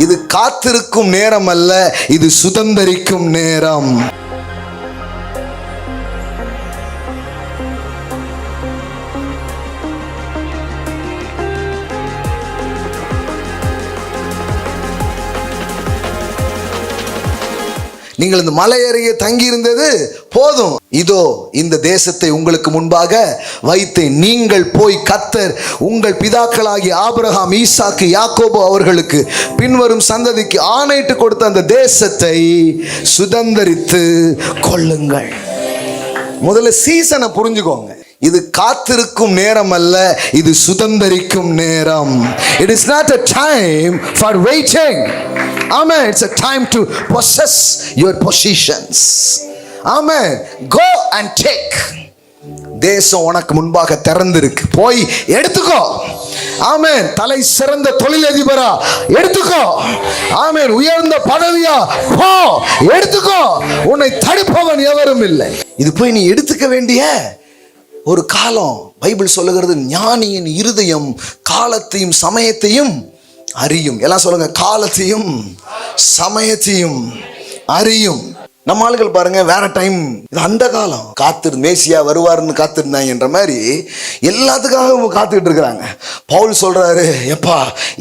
இது காத்திருக்கும் நேரம் அல்ல, இது சுதந்தரிக்கும் நேரம். நீங்கள் இந்த மலை அருகே தங்கி இருந்தது போதும், இதோ இந்த தேசத்தை உங்களுக்கு முன்பாக வைத்தேன். நீங்கள் போய் கர்த்தர் உங்கள் பிதாக்களாகிய ஆபிரகாம், ஈசாக்கு, யாக்கோபு அவர்களுக்கு பின்வரும் சந்ததிக்கு ஆணையிட்டு கொடுத்த அந்த தேசத்தை சுதந்தரித்து கொள்ளுங்கள். முதல்ல சீசனை புரிஞ்சுக்கோங்க. இது காத்திருக்கும் நேரம் அல்ல, இது சுதந்தரிக்கும் நேரம். It is not a time for waiting. Amen. It's a time to possess your positions. Amen. Go and take. தேசம் உனக்கு முன்பாக திறந்திருக்கு, போய் எடுத்துக்கோ. ஆமென். தலை சிறந்த தொழிலதிபரா எடுத்துக்கோ. ஆமென். உயர்ந்த பதவியா போ, எடுத்துக்கோ. உன்னை தடுப்பவன் எவரும் இல்லை. இது போய் நீ எடுத்துக்க வேண்டிய ஒரு காலம். பைபிள் சொல்லுகிறது, ஞானியின் இருதயம் காலத்தையும் சமயத்தையும் அறியும். எல்லாம் சொல்லுங்க, காலத்தையும் சமயத்தையும் அறியும். நம்ம ஆளுகள் பாருங்க, வேற டைம், இது அந்த காலம். காத்திரு மேசியா வருவாருன்னு காத்திருந்தாங்க என்ற மாதிரி எல்லாத்துக்காக காத்துக்கிட்டு இருக்கிறாங்க. பவுல் சொல்றாரு, எப்பா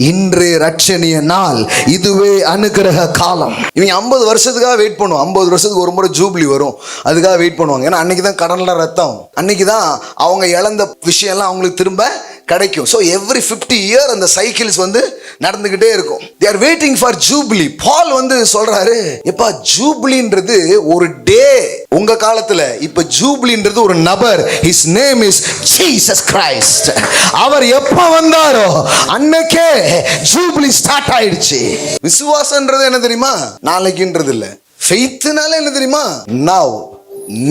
இன்று ரட்சணிய நாள், இதுவே அனுக்கிரக காலம். இவங்க 50 வருஷத்துக்காக வெயிட் பண்ணுவோம். 50 வருஷத்துக்கு ஒரு முறை ஜூப்ளி வரும், அதுக்காக வெயிட் பண்ணுவாங்க. ஏன்னா அன்னைக்கு தான் கடல்ல ரத்தம், அன்னைக்கு தான் அவங்க இழந்த விஷயம்லாம் அவங்களுக்கு திரும்ப கிடைக்கும். ஸோ எவ்ரி 50 இயர் அந்த சைக்கிள்ஸ் நடந்துகிட்டே இருக்கும். they are waiting for jubilee. பால் சொல்றாரு, எப்பா ஜூபிலின்றது ஒரு டே உங்க காலத்துல, இப்ப ஜூபிலின்றது ஒரு நபர். his name is Jesus Christ. அவர் எப்ப வந்தாரோ அன்னைக்கே ஜூபிலி ஸ்டார்ட் ஆயிடுச்சு. விசுவாசம்ன்றது என்ன தெரியுமா? நாளைக்குன்றது இல்ல. ஃபெய்த்னால என்ன தெரியுமா?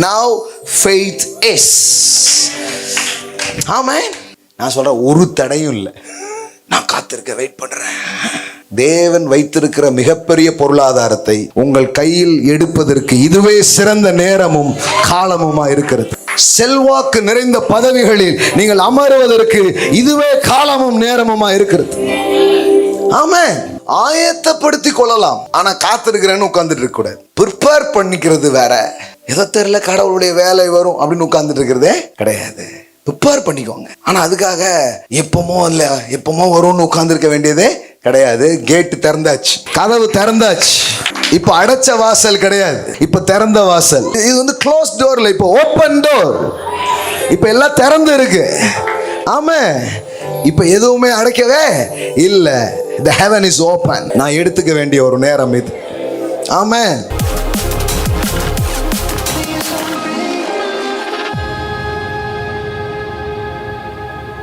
now faith is. ஆமென். நான் சொல்றேன், ஒரு தடையும் இல்லை. நான் காத்திருக்க வெயிட் பண்றேன். தேவன் வைத்திருக்கிற மிகப்பெரிய பொருளாதாரத்தை உங்கள் கையில் எடுப்பதற்கு இதுவே சிறந்த நேரமும் காலமுமா இருக்கிறது. செல்வாக்கு நிறைந்த பதவிகளில் நீங்கள் அமருவதற்கு இதுவே காலமும் நேரமுமா இருக்கிறது. ஆமென். ஆயத்தப்படுத்திக் கொள்ளலாம், ஆனா காத்திருக்கிறேன்னு உட்கார்ந்துட்டு இருக்க கூடாது. ப்ரிப்பேர் பண்ணிக்கிறது வேற. எதோ தெரியல, கடவுளுடைய வேலை வரும் அப்படின்னு உட்கார்ந்துட்டு இருக்கிறதே கிடையாது. ப்ரிப்பேர் பண்ணிக்கோங்க. ஆனா அதுக்காக எப்பமோ வரும்னு உட்கார்ந்துருக்க வேண்டியதே கிடையாது. கேட்டு திறந்தாச்சு, கதவு திறந்தாச்சு. இப்ப அடைச்ச வாசல் கிடையாது, இப்ப திறந்த வாசல். இது க்ளோஸ் டோர்ல, இப்ப ஓப்பன் டோர். இப்ப எல்லாம் திறந்து இருக்கு. ஆமா, இப்ப எதுவுமே அடைக்கவே இல்ல. The heaven is open. நான் எடுத்துக்க வேண்டிய ஒரு நேரம் இது. ஆமென்.